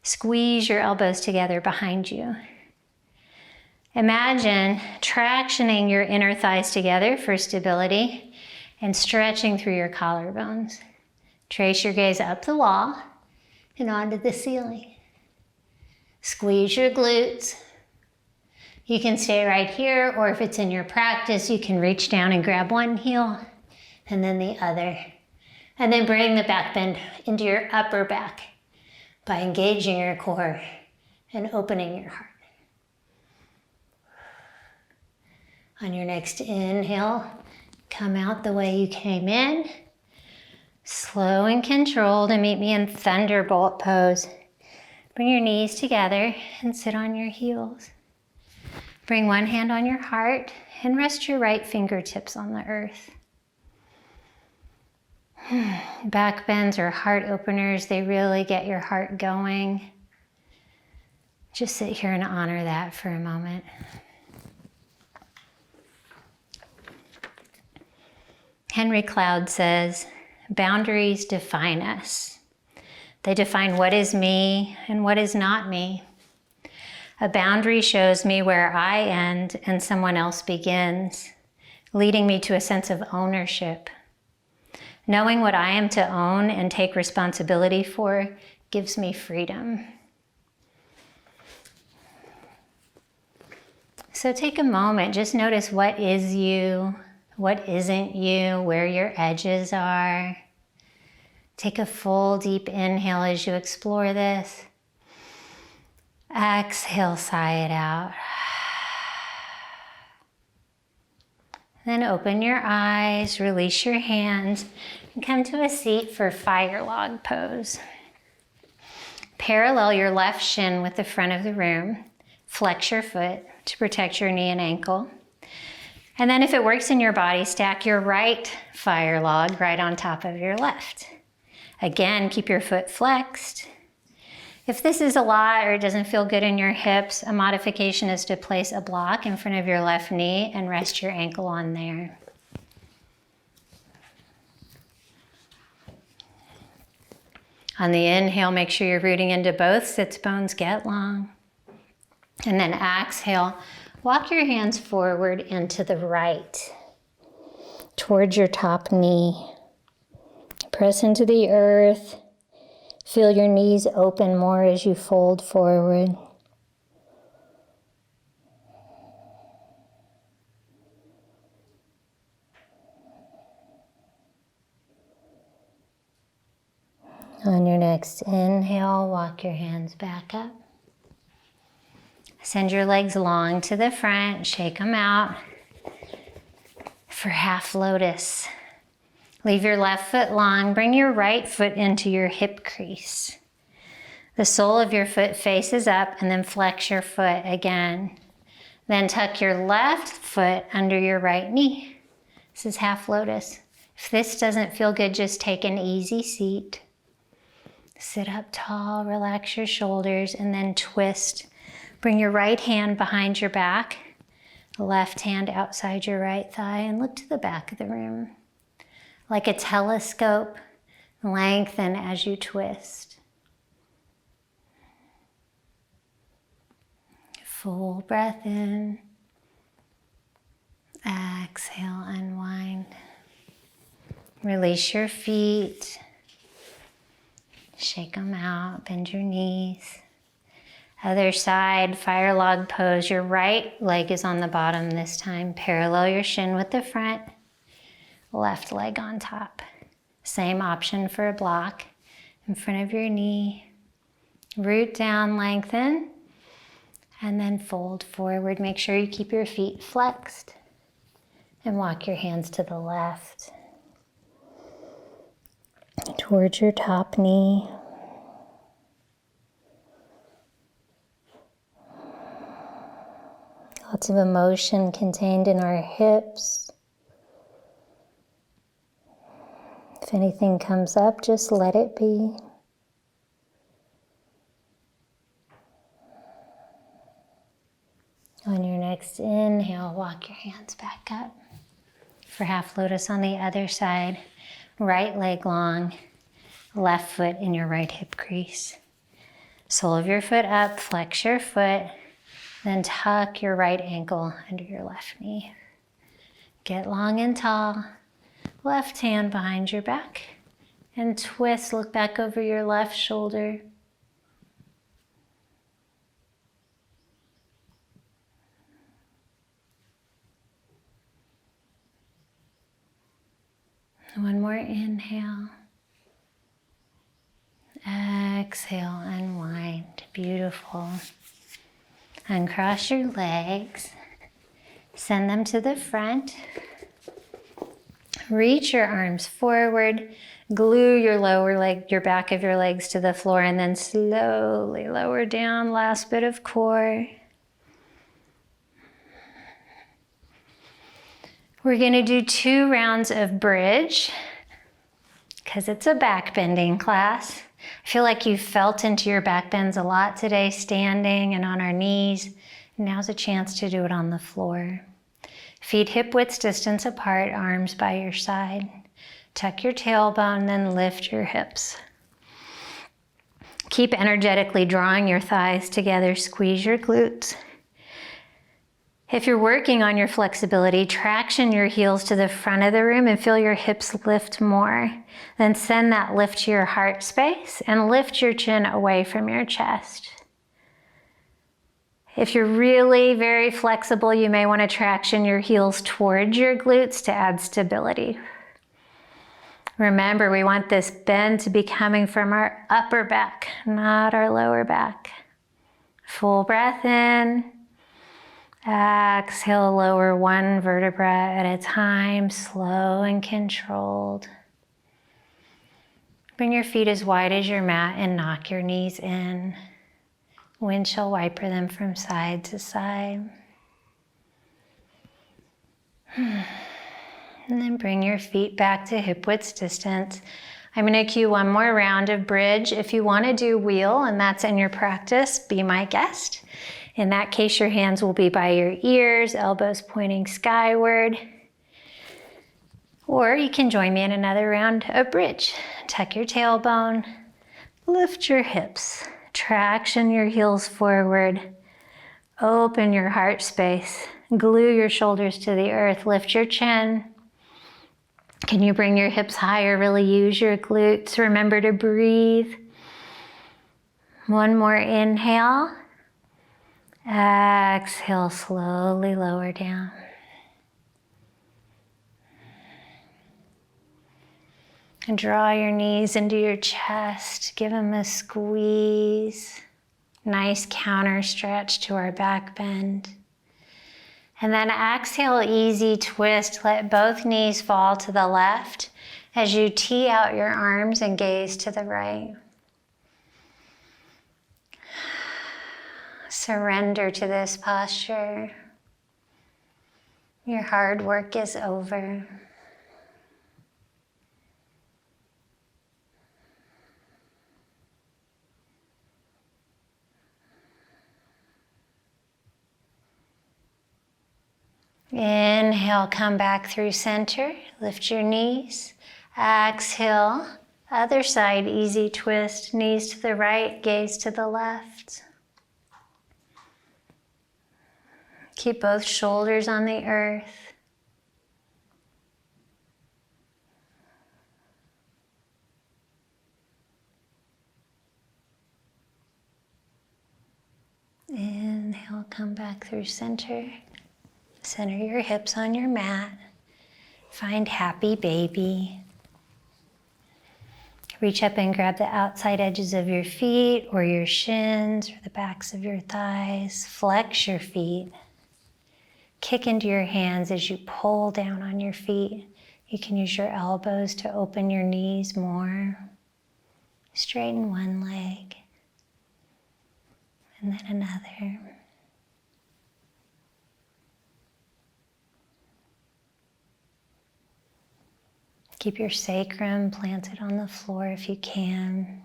Squeeze your elbows together behind you. Imagine tractioning your inner thighs together for stability and stretching through your collarbones. Trace your gaze up the wall and onto the ceiling. Squeeze your glutes. You can stay right here, or if it's in your practice, you can reach down and grab one heel and then the other. And then bring the back bend into your upper back by engaging your core and opening your heart. On your next inhale, come out the way you came in. Slow and controlled, and meet me in thunderbolt pose. Bring your knees together and sit on your heels. Bring one hand on your heart and rest your right fingertips on the earth. Back bends are heart openers. They really get your heart going. Just sit here and honor that for a moment. Henry Cloud says, boundaries define us. They define what is me and what is not me. A boundary shows me where I end and someone else begins, leading me to a sense of ownership. Knowing what I am to own and take responsibility for gives me freedom. So take a moment, just notice what is you, what isn't you, where your edges are. Take a full deep inhale as you explore this. Exhale, sigh it out. Then open your eyes, release your hands, and come to a seat for fire log pose. Parallel your left shin with the front of the room. Flex your foot to protect your knee and ankle. And then if it works in your body, stack your right fire log right on top of your left. Again, keep your foot flexed. If this is a lot or it doesn't feel good in your hips, a modification is to place a block in front of your left knee and rest your ankle on there. On the inhale, make sure you're rooting into both sits bones, get long. And then exhale, walk your hands forward and to the right, towards your top knee. Press into the earth. Feel your knees open more as you fold forward. On your next inhale, walk your hands back up. Send your legs long to the front, shake them out for half lotus. Leave your left foot long, bring your right foot into your hip crease. The sole of your foot faces up and then flex your foot again. Then tuck your left foot under your right knee. This is half lotus. If this doesn't feel good, just take an easy seat. Sit up tall, relax your shoulders, and then twist. Bring your right hand behind your back, the left hand outside your right thigh, and look to the back of the room. Like a telescope, lengthen as you twist. Full breath in. Exhale, unwind. Release your feet. Shake them out, bend your knees. Other side, fire log pose. Your right leg is on the bottom this time. Parallel your shin with the front. Left leg on top. Same option for a block in front of your knee. Root down, lengthen, and then fold forward. Make sure you keep your feet flexed and walk your hands to the left towards your top knee. Lots of emotion contained in our hips. If anything comes up, just let it be. On your next inhale, walk your hands back up for half lotus on the other side. Right leg long, left foot in your right hip crease. Sole of your foot up, flex your foot, then tuck your right ankle under your left knee. Get long and tall, left hand behind your back, and twist, look back over your left shoulder. One more inhale. Exhale, unwind. Beautiful. Uncross your legs. Send them to the front. Reach your arms forward. Glue your lower leg, your back of your legs to the floor, and then slowly lower down. Last bit of core. We're going to do 2 rounds of bridge because it's a back bending class. I feel like you've felt into your back bends a lot today, standing and on our knees. Now's a chance to do it on the floor. Feet hip width distance apart, arms by your side. Tuck your tailbone, then lift your hips. Keep energetically drawing your thighs together, squeeze your glutes. If you're working on your flexibility, traction your heels to the front of the room and feel your hips lift more. Then send that lift to your heart space and lift your chin away from your chest. If you're really very flexible, you may want to traction your heels towards your glutes to add stability. Remember, we want this bend to be coming from our upper back, not our lower back. Full breath in. Exhale, lower 1 vertebra at a time, slow and controlled. Bring your feet as wide as your mat and knock your knees in. Windshield wiper them from side to side. And then bring your feet back to hip width distance. I'm going to cue 1 more round of bridge. If you want to do wheel and that's in your practice, be my guest. In that case, your hands will be by your ears, elbows pointing skyward. Or you can join me in another round of bridge. Tuck your tailbone, lift your hips, traction your heels forward, open your heart space, glue your shoulders to the earth, lift your chin. Can you bring your hips higher? Really use your glutes. Remember to breathe. 1 more inhale. Exhale, slowly lower down. And draw your knees into your chest. Give them a squeeze. Nice counter stretch to our back bend. And then exhale, easy twist. Let both knees fall to the left as you tee out your arms and gaze to the right. Surrender to this posture. Your hard work is over. Inhale, come back through center. Lift your knees. Exhale, other side, easy twist. Knees to the right, gaze to the left. Keep both shoulders on the earth. Inhale, come back through center. Center your hips on your mat. Find happy baby. Reach up and grab the outside edges of your feet or your shins or the backs of your thighs. Flex your feet. Kick into your hands as you pull down on your feet. You can use your elbows to open your knees more. Straighten one leg and then another. Keep your sacrum planted on the floor if you can.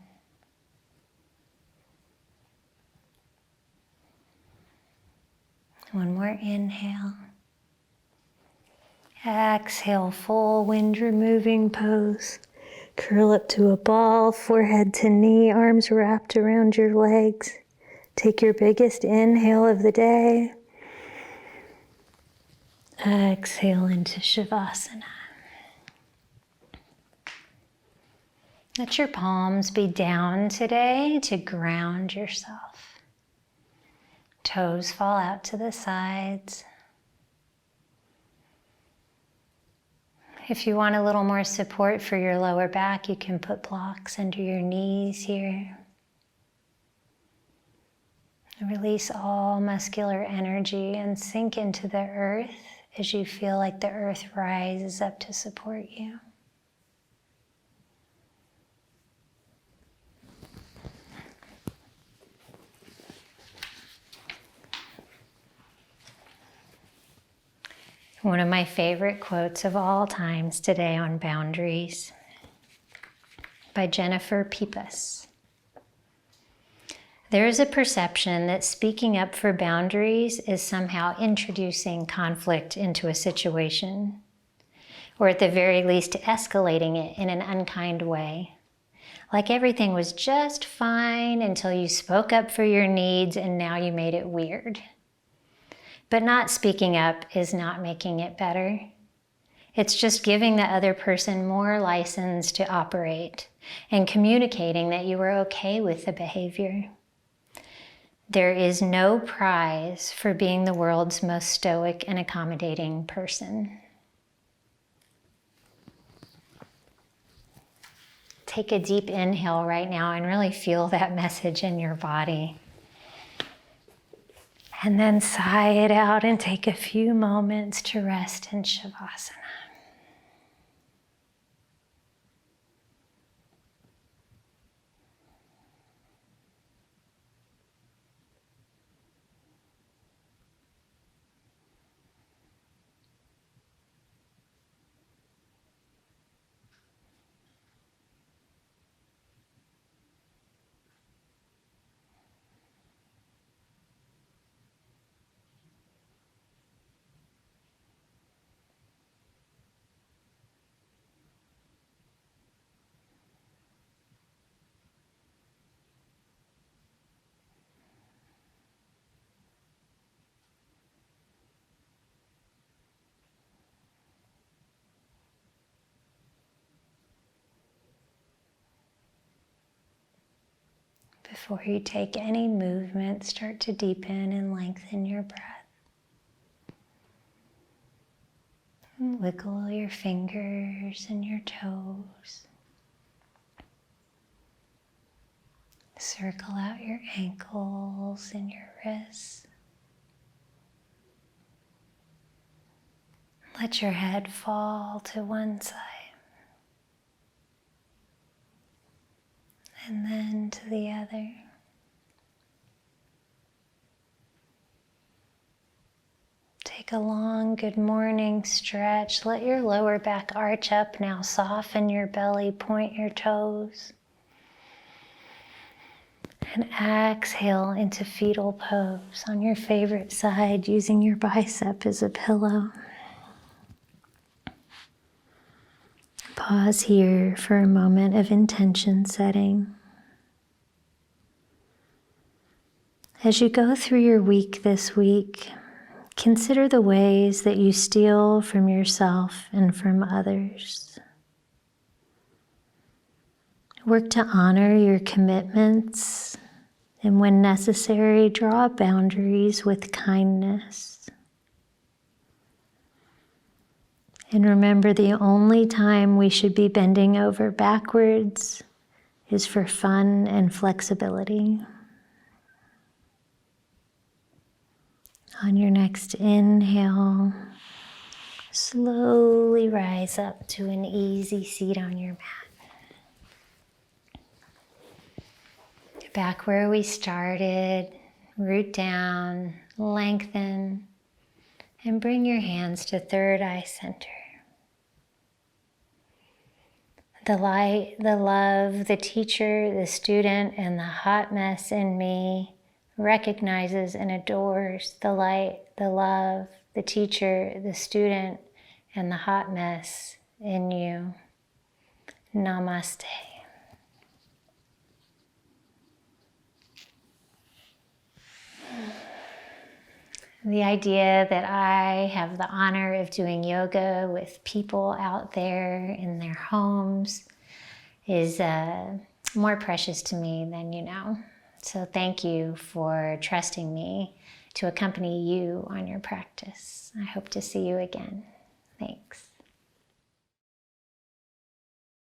One more inhale. Exhale, full wind removing pose. Curl up to a ball, forehead to knee, arms wrapped around your legs. Take your biggest inhale of the day. Exhale into Shavasana. Let your palms be down today to ground yourself. Toes fall out to the sides. If you want a little more support for your lower back, you can put blocks under your knees here. Release all muscular energy and sink into the earth as you feel like the earth rises up to support you. One of my favorite quotes of all times today on boundaries by Jennifer Peepus. There is a perception that speaking up for boundaries is somehow introducing conflict into a situation, or at the very least escalating it in an unkind way. Like everything was just fine until you spoke up for your needs and now you made it weird. But not speaking up is not making it better. It's just giving the other person more license to operate and communicating that you were okay with the behavior. There is no prize for being the world's most stoic and accommodating person. Take a deep inhale right now and really feel that message in your body. And then sigh it out and take a few moments to rest in Shavasana. Before you take any movement, start to deepen and lengthen your breath. And wiggle your fingers and your toes. Circle out your ankles and your wrists. Let your head fall to one side. And then to the other. Take a long good morning stretch. Let your lower back arch up now. Soften your belly, point your toes. And exhale into fetal pose on your favorite side, using your bicep as a pillow. Pause here for a moment of intention setting. As you go through your week this week, consider the ways that you steal from yourself and from others. Work to honor your commitments, and when necessary, draw boundaries with kindness. And remember, the only time we should be bending over backwards is for fun and flexibility. On your next inhale, slowly rise up to an easy seat on your mat. Back where we started, root down, lengthen, and bring your hands to third eye center. The light, the love, the teacher, the student, and the hot mess in me recognizes and adores the light, the love, the teacher, the student, and the hot mess in you. Namaste. The idea that I have the honor of doing yoga with people out there in their homes is more precious to me than you know. So thank you for trusting me to accompany you on your practice. I hope to see you again. Thanks.